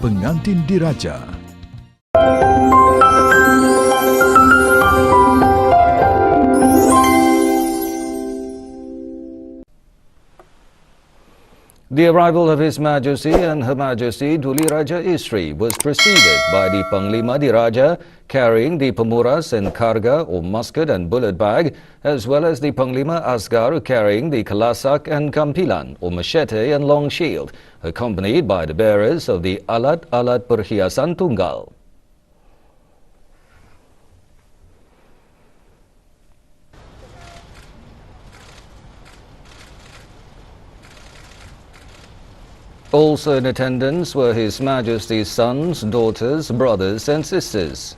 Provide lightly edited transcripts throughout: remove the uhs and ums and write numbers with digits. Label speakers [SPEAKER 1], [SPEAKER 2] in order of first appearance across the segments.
[SPEAKER 1] Pengantin Diraja.
[SPEAKER 2] The arrival of His Majesty and Her Majesty Diraja Istri was preceded by the Panglima Diraja carrying the Pemuras and Karga or musket and bullet bag, as well as the Panglima Asgar carrying the Kalasak and Kampilan or machete and long shield, accompanied by the bearers of the alat-alat perhiasan tunggal. Also in attendance were His Majesty's sons, daughters, brothers and sisters.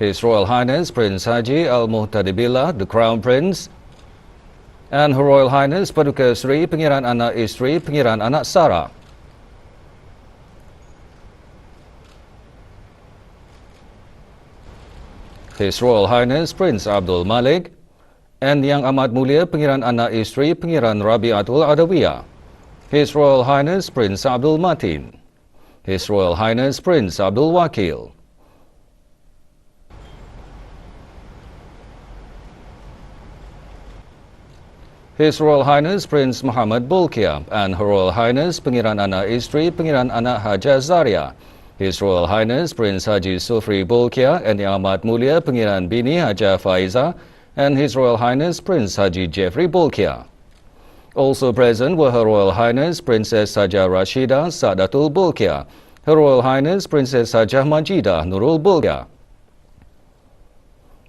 [SPEAKER 2] His Royal Highness Prince Haji Al-Muhtadibillah, the Crown Prince, and Her Royal Highness Paduka Sri Pengiran Anak Istri Pengiran Anak Sara. His Royal Highness Prince Abdul Malik, and Yang Amat Mulia Pengiran Anak Istri Pengiran Rabiatul Adawiyah. His Royal Highness Prince Abdul Matin, His Royal Highness Prince Abdul Wakil, His Royal Highness Prince Muhammad Bolkiah and Her Royal Highness Pengiran Anak Istri Pengiran Anak Haja Zaria. His Royal Highness Prince Haji Sufri Bolkiah and Yang Amat Mulia Pengiran Bini Haja Faiza and His Royal Highness Prince Haji Jeffrey Bolkiah. Also present were Her Royal Highness Princess Haja Rashida Sadatul Bolkiah, Her Royal Highness Princess Haja Majida Nurul Bolkiah,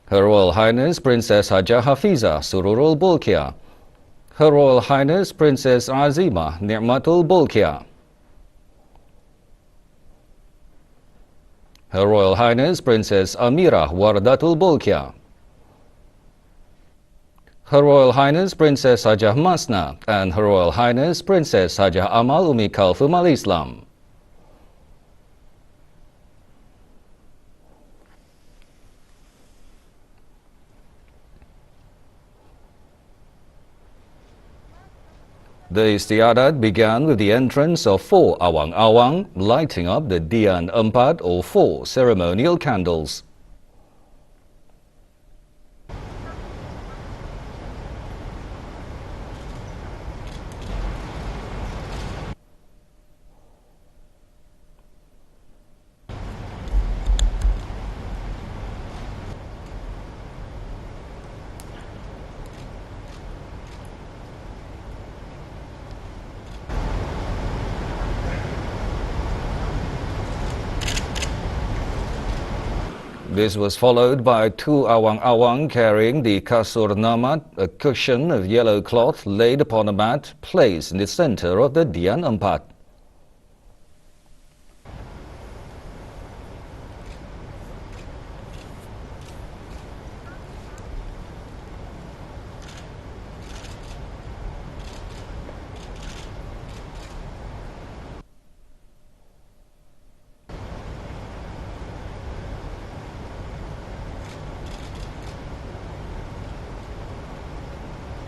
[SPEAKER 2] Her Royal Highness Princess Haja Hafiza Sururul Bolkiah, Her Royal Highness Princess Azima Ni'matul Bolkiah, Her Royal Highness Princess Amira Wardatul Bolkiah, Her Royal Highness Princess Hajah Masna and Her Royal Highness Princess Hajah Amal Umi Kalfum Al-Islam. The Istiadat began with the entrance of 4 awang-awang, lighting up the Dian Empat or 4 ceremonial candles. This was followed by 2 awang-awang carrying the kasur namat, a cushion of yellow cloth laid upon a mat placed in the center of the Dian Empat.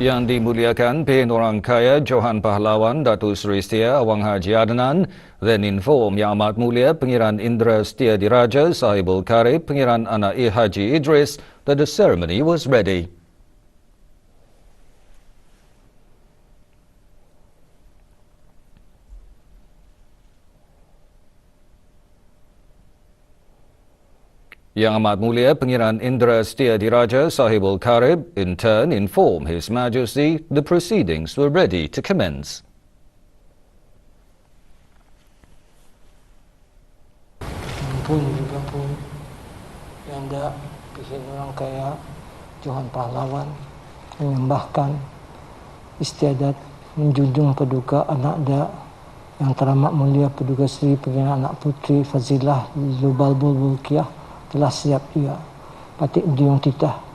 [SPEAKER 2] Yang dimuliakan Pin Orang Kaya Johan Pahlawan Datuk Seri Setia Awang Haji Adnan then informed Yang Amat Mulia Pengiran Indra Setia Diraja Sahibul Karib Pengiran Anak Haji Idris that the ceremony was ready. Yang Amat Mulia Pengiran Indra Setia Diraja Sahibul Karib in turn informed His Majesty the proceedings were ready to commence.
[SPEAKER 3] Pun juga pun yang ada Pin Orang Kaya Johan Pahlawan menyembahkan Istiadat menjunjung paduka anak dia yang teramat mulia Paduka Seri Pengiran Anak Puteri Fadzilah Bolkiah telah siap ia. Patik Diung Titah.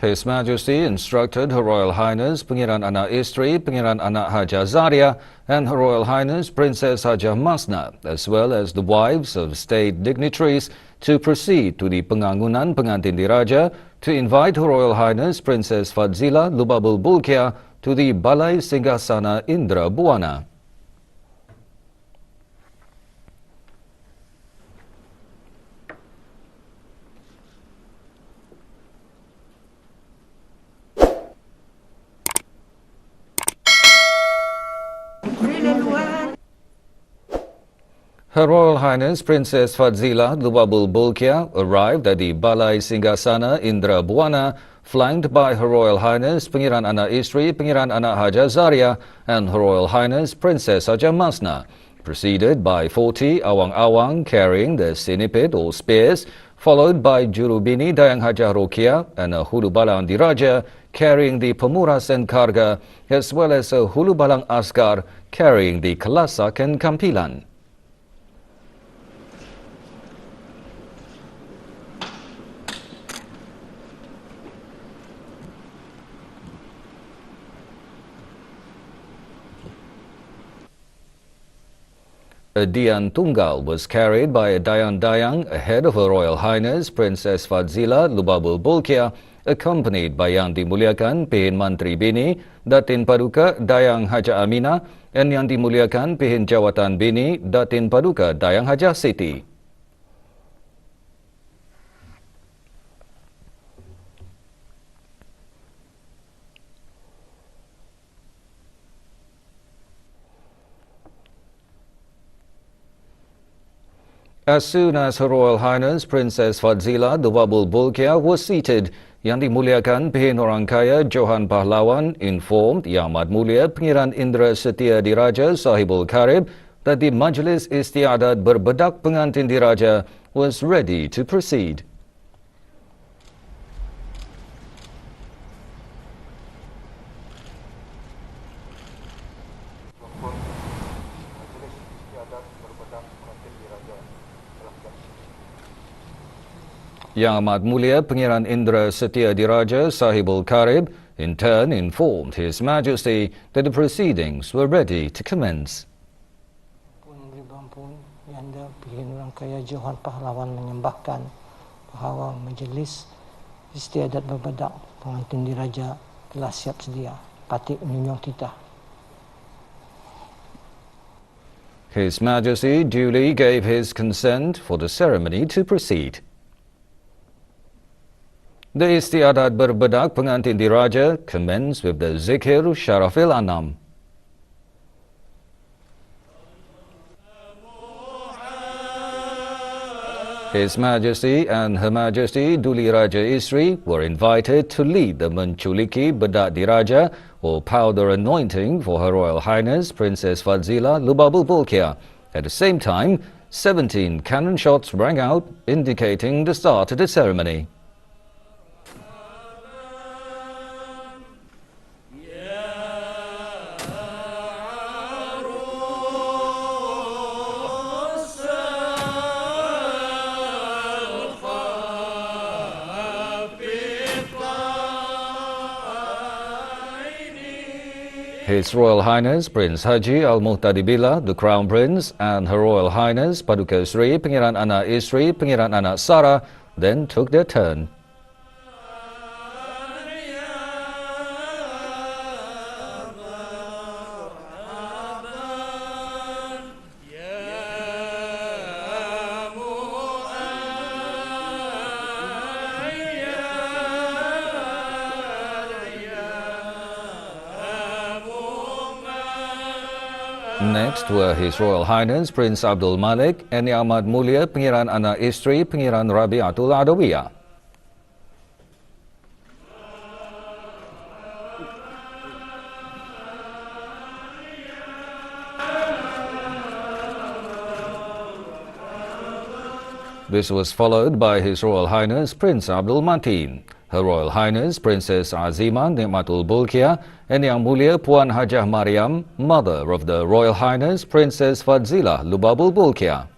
[SPEAKER 2] His Majesty instructed Her Royal Highness Pengiran Anak Isteri Pengiran Anak Haja Zaria and Her Royal Highness Princess Haja Masna, as well as the wives of state dignitaries, to proceed to the pengangunan pengantin diraja to invite Her Royal Highness Princess Fadzilah Bolkiah to the Balai Singgasana Indra Buana. Her Royal Highness Princess Fadzilah Bolkiah arrived at the Balai Singgasana Indra Buana, flanked by Her Royal Highness Pengiran Anak Isteri Pengiran Anak Haja Zaria and Her Royal Highness Princess Haja Masna, preceded by 40 awang-awang carrying the sinipit or spears, followed by Jurubini Dayang Haja Rokiah and a Hulu Balang Diraja carrying the Pemuras and Karga, as well as a Hulu Balang Askar carrying the Kelasak and Kampilan. A Dian Tunggal was carried by a Dayang ahead of Her Royal Highness Princess Fadzilah Bolkiah, accompanied by Yang Dimuliakan Pihin Mantri Bini, Datin Paduka Dayang Haja Aminah, and Yang Dimuliakan Pihin Jawatan Bini, Datin Paduka Dayang Haja Siti. As soon as Her Royal Highness Princess Fadzilah Bolkiah was seated, Yang Dimuliakan Pihin Orang Kaya Johan Pahlawan informed Yang Amat Mulia Pengiran Indra Setia Diraja Sahibul Karib that the Majlis Istiadat Berbedak Pengantin Diraja was ready to proceed. Yang Amat Mulia Pengiran Indra Setia Diraja Sahibul Karib in turn informed His Majesty that the proceedings were ready to commence.
[SPEAKER 3] Yanda Pihin Orang Kaya Johan Pahlawan menyembahkan bahawa Majlis Istiadat Berbedak Pengantin Diraja telah siap sedia. Patik menunjung titah.
[SPEAKER 2] His Majesty duly gave his consent for the ceremony to proceed. The Istiadat Berbedak Pengantin Diraja commenced with the Zikir Syarafil Anam. His Majesty and Her Majesty Duli Raja Isteri were invited to lead the Menculiki Bedak Diraja or powder anointing for Her Royal Highness Princess Fadzilah Bolkiah. At the same time, 17 cannon shots rang out, indicating the start of the ceremony. His Royal Highness Prince Haji Al-Muhtadibila, the Crown Prince, and Her Royal Highness Paduka Seri Pengiran Anak Isteri Pengiran Anak Sara then took their turn. Next were His Royal Highness Prince Abdul Malik and Yang Amat Mulia Pengiran Anak Isteri Pengiran Rabiatul Adawiyah. This was followed by His Royal Highness Prince Abdul Mateen, Her Royal Highness Princess Azima Nikmatul Bolkiah, and Yang Mulia Puan Hajah Mariam, mother of the Royal Highness Princess Fadzilah Bolkiah.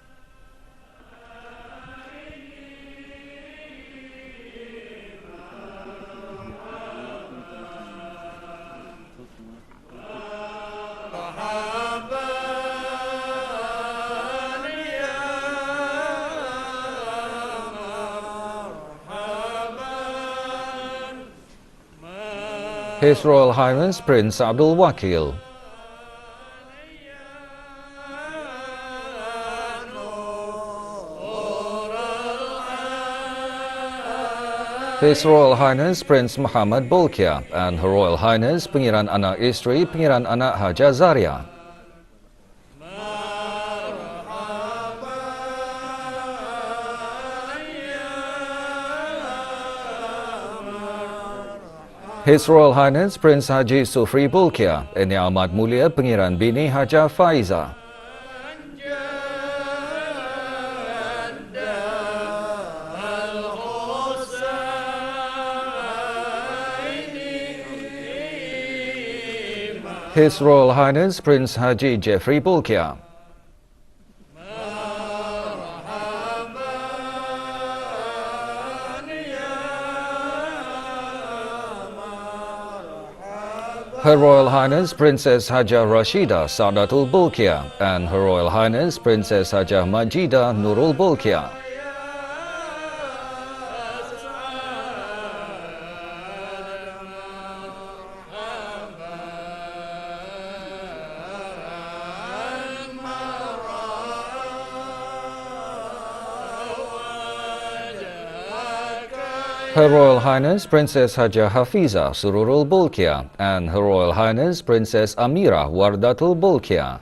[SPEAKER 2] His Royal Highness Prince Abdul Wakil, His Royal Highness Prince Muhammad Bolkiah and Her Royal Highness Pengiran Anak Isteri Pengiran Anak Haja Zaria. His Royal Highness Prince Haji Sufri Bolkiah and Yang Amat Mulia Pengiran Bini Haja Faiza. His Royal Highness Prince Haji Jeffrey Bolkiah. Her Royal Highness Princess Hajah Rashida Saudatul Bolkiah and Her Royal Highness Princess Hajah Majida Nurul Bolkiah. Her Royal Highness Princess Hajah Hafiza Sururul Bolkiah and Her Royal Highness Princess Amira Wardatul Bolkiah.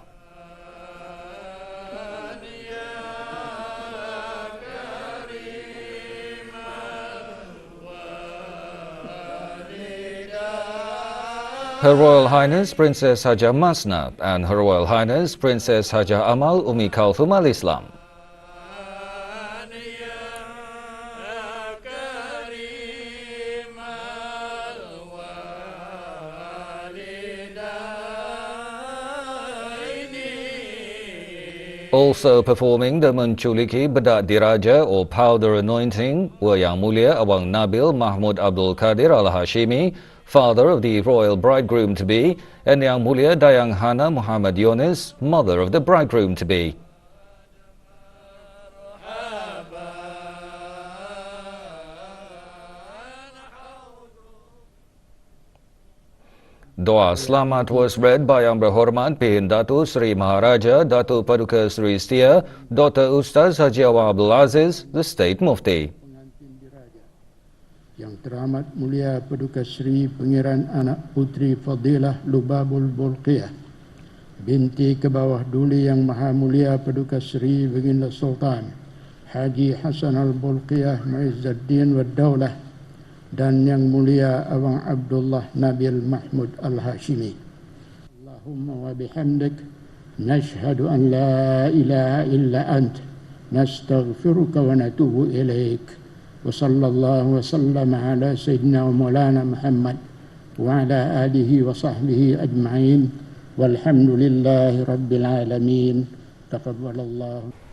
[SPEAKER 2] Her Royal Highness Princess Hajah Masna and Her Royal Highness Princess Hajah Amal Umi Kalthum Al-Islam. Also performing the menculiki bedak diraja or powder anointing were Yang Mulia Awang Nabil Mahmud Abdul Qadir Al-Hashimi, father of the royal bridegroom-to-be, and Yang Mulia Dayang Hana Muhammad Yunis, mother of the bridegroom-to-be. Doa selamat was read by Yang Berhormat Pihin Datuk Seri Maharaja Datuk Paduka Seri Setia Dr. Ustaz Haji Awang Abdul Aziz, the State Mufti.
[SPEAKER 4] Pengantin diraja Yang teramat mulia Paduka Seri Pengiran Anak Putri Fadzilah Bolkiah, binti ke bawah duli Yang Maha Mulia Paduka Seri Baginda Sultan Haji Hasan Al-Bolkiah Muizzuddin Wad Daulah, dan Yang Mulia Awang Abdullah Nabil Mahmud Al-Hashimi. Allahumma wa bihamdik nashhadu an la ilaha illa ant nastaghfiruka wa natubu ilaik. Wa sallallahu wa sallam ala sayyidina wa maulana Muhammad wa ala alihi wa sahbihi ajma'in walhamdulillahi rabbil alamin. Taqabbalallahu.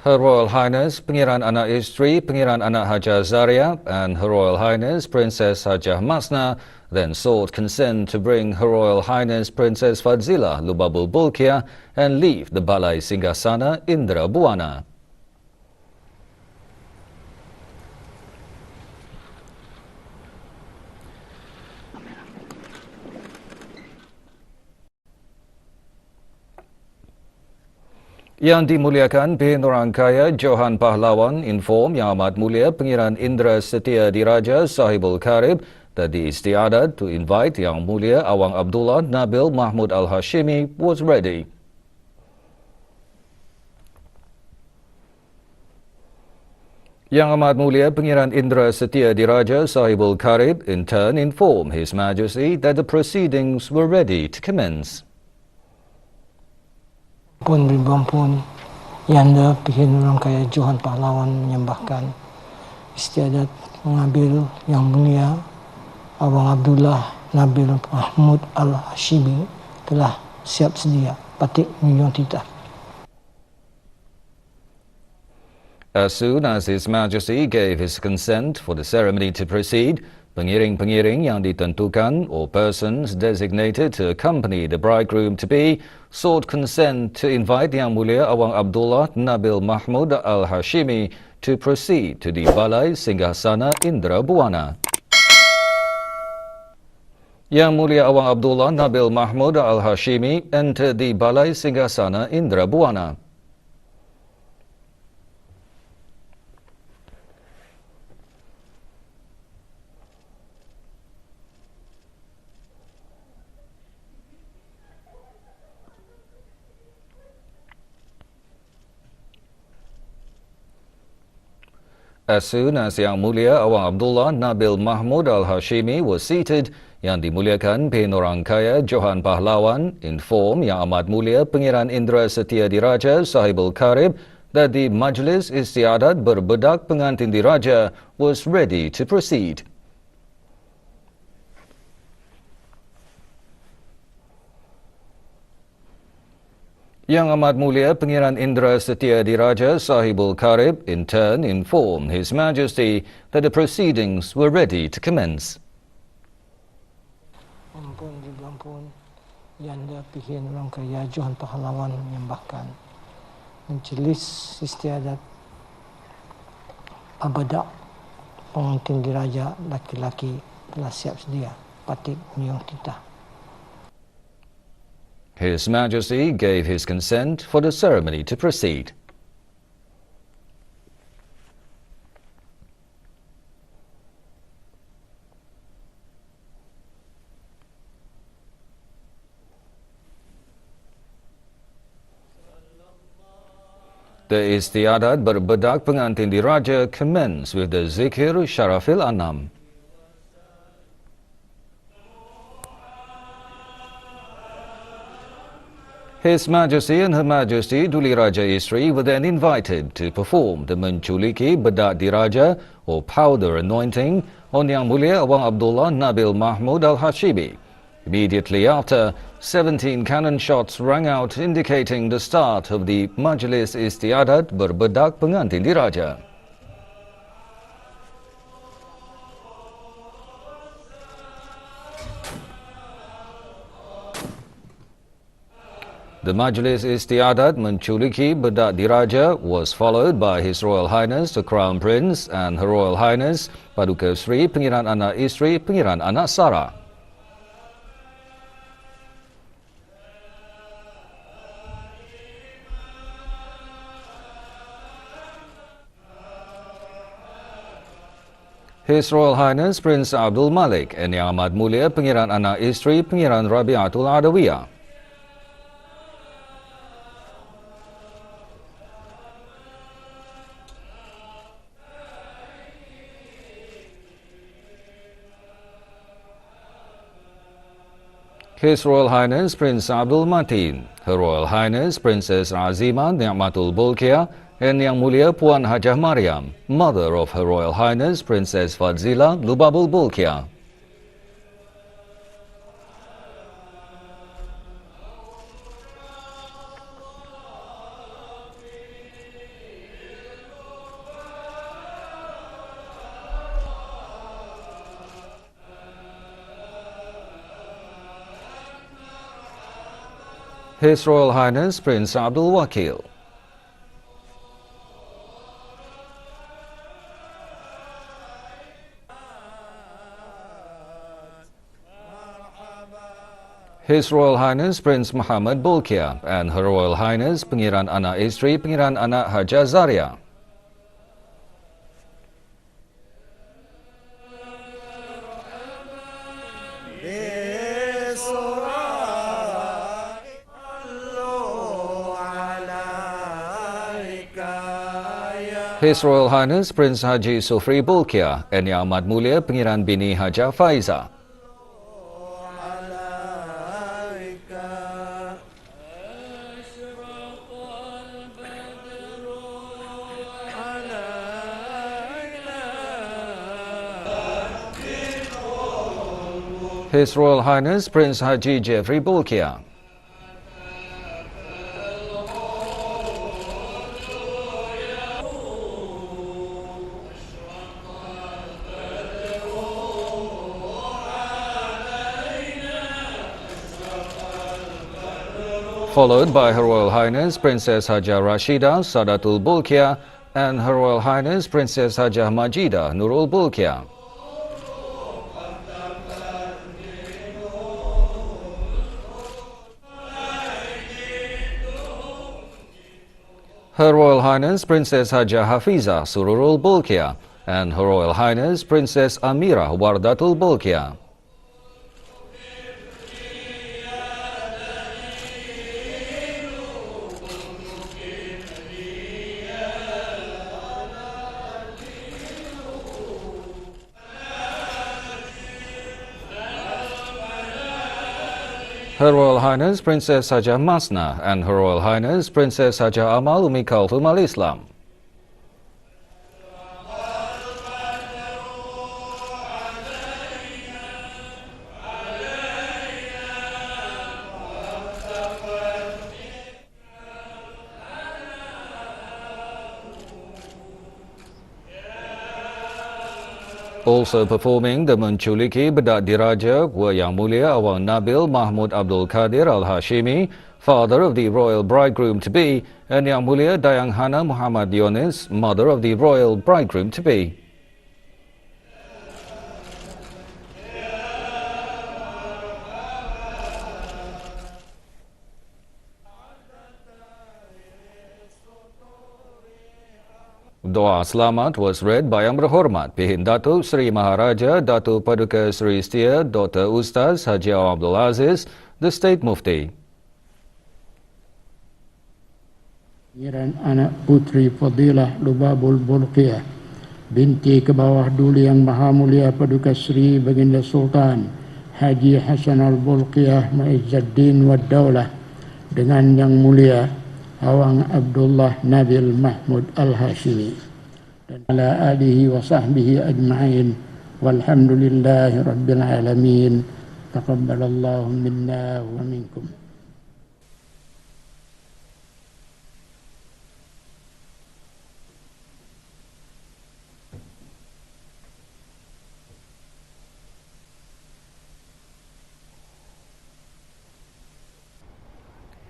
[SPEAKER 2] Her Royal Highness Pengiran Anak Isteri Pengiran Anak Haja Zaria and Her Royal Highness Princess Hajah Masna then sought consent to bring Her Royal Highness Princess Fadzilah Bolkiah and leave the Balai Singgasana Indra Buana. Yang dimuliakan Pihin Orang Kaya Johan Pahlawan inform Yang Amat Mulia Pengiran Indra Setia Diraja Sahibul Karib that the Istiadat to invite Yang Mulia Awang Abdullah Nabil Mahmud Al-Hashimi was ready. Yang Amat Mulia Pengiran Indra Setia Diraja Sahibul Karib in turn informed His Majesty that the proceedings were ready to commence.
[SPEAKER 3] Pun ribuan pun Yanda Pihin Orang Kaya Johan Pahlawan menyembahkan Istiadat mengambil Yang Mulia Abang Abdullah Nabil Mahmud Al-Hashimi telah siap sedia patik menyunjung titah.
[SPEAKER 2] As soon as His Majesty gave his consent for the ceremony to proceed, pengiring-pengiring yang ditentukan or persons designated to accompany the bridegroom-to-be sought consent to invite Yang Mulia Awang Abdullah Nabil Mahmud Al-Hashimi to proceed to the Balai Singgasana Indra Buana. Yang Mulia Awang Abdullah Nabil Mahmud Al-Hashimi entered the Balai Singgasana Indra Buana. As soon as Yang Mulia Awang Abdullah Nabil Mahmud Al-Hashimi was seated, Yang dimuliakan Bin Orang Kaya Johan Pahlawan inform Yang Amat Mulia Pangeran Indra Setia Diraja Sahibul Karib that the Majlis Istiadat Berbedak Pengantin Diraja was ready to proceed. Yang Amat Mulia Pangeran Indra Setia Diraja Sahibul Karib in turn informed His Majesty that the proceedings were ready to commence.
[SPEAKER 3] Ampun juga ampun, Yanda Pihin Orang Kaya Johan Pahlawan menyembahkan Majlis Istiadat Berbedak pengantin diraja laki-laki telah siap sedia patik menyunjung titah.
[SPEAKER 2] His Majesty gave his consent for the ceremony to proceed. The Istiadat Berbedak Pengantin Diraja commenced with the Zikir Syarafil Anam. His Majesty and Her Majesty Duli Raja Isteri were then invited to perform the Menculiki Bedak Diraja or powder anointing on Yang Mulia Awang Abdullah Nabil Mahmud Al-Hashimi. Immediately after, 17 cannon shots rang out indicating the start of the Majlis Istiadat Berbedak Pengantin Diraja. The Majlis Istiadat Menculiki Bedak Diraja was followed by His Royal Highness the Crown Prince and Her Royal Highness Paduka Sri Pangeran Anak Isteri Pangeran Anak Sara. His Royal Highness Prince Abdul Malik and Yang Amat Mulia Pangeran Anak Isteri Pangeran Rabiatul Adawiyah. His Royal Highness Prince Abdul Matin, Her Royal Highness Princess Azimah Ni'matul Bolkiah, and Yang Mulia Puan Hajah Mariam, mother of Her Royal Highness Princess Fadzilah Bolkiah. His Royal Highness Prince Abdul Wakil. His Royal Highness Prince Muhammad Bolkiah and Her Royal Highness Pangeran Anak Isteri Pangeran Anak Haja Zaria. His Royal Highness Prince Haji Sufri Bolkiah and Yang Amat Mulia Pangeran Bini Haja Faiza. His Royal Highness Prince Haji Jeffrey Bolkiah. Followed by Her Royal Highness Princess Hajah Rashida Sadatul Bolkiah and Her Royal Highness Princess Hajah Majida Nurul Bolkiah. Her Royal Highness Princess Hajah Hafiza Sururul Bolkiah and Her Royal Highness Princess Amira Wardatul Bolkiah. Her Royal Highness Princess Hajah Masna and Her Royal Highness Princess Hajah Amal Umi Kalthum Al-Islam. Also performing the menculiki bedak Diraja were Yang Mulia Awang Nabil Mahmud Abdul Qadir Al-Hashimi, father of the royal bridegroom-to-be, and Yang Mulia Dayang Hana Muhammad Yunis, mother of the royal bridegroom-to-be. Doa selamat was read by Yang Berhormat Pihin Datuk Seri Maharaja Datuk Paduka Seri Setia Dr. Ustaz Haji Awang Abdul Aziz, the State Mufti.
[SPEAKER 4] Pengiran anak putri Fadzilah Bolkiah binti ke bawah Duli Yang Maha Mulia Paduka Seri Baginda Sultan Haji Hasanal Bolkiah Ma'izzaddin Wad Daulah dengan Yang Mulia Awang Abdullah Nabil Mahmud Al-Hashimi dan ala alihi wa sahbihi ajma'in walhamdulillahi rabbil alamin taqabbalallahu minna wa minkum.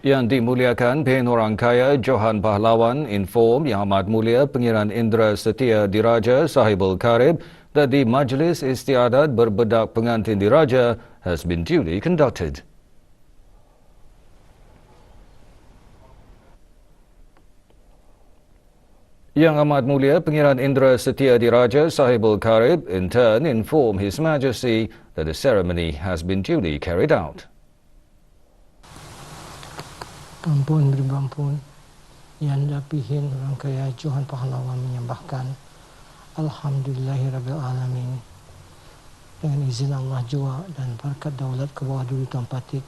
[SPEAKER 2] Yang dimuliakan Pihak Orang Kaya Johan Pahlawan inform Yang Amat Mulia Pengiran Indra Setia Diraja Sahibul Karib that the Majlis Istiadat Berbedak Pengantin Diraja has been duly conducted. Yang Amat Mulia Pengiran Indra Setia Diraja Sahibul Karib in turn inform His Majesty that the ceremony has been duly carried out.
[SPEAKER 3] Ampun berampun, Yang Dapihin Orang Kaya Johan Pahlawan menyembahkan Alhamdulillahirabbil alamin. Dengan izin Allah jua dan berkat daulat ke bawah Duli Tuan Patik,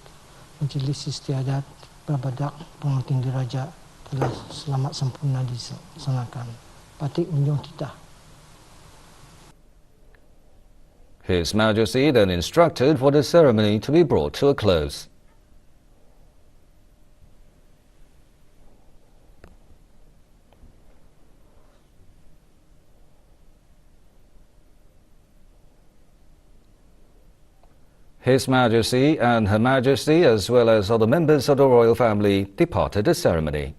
[SPEAKER 3] Majlis Istiadat Berbedak Pengantin Diraja telah selamat sempurna dilaksanakan. Patik menjunjung titah.
[SPEAKER 2] His Majesty then instructed for the ceremony to be brought to a close. His Majesty and Her Majesty, as well as other members of the royal family, departed the ceremony.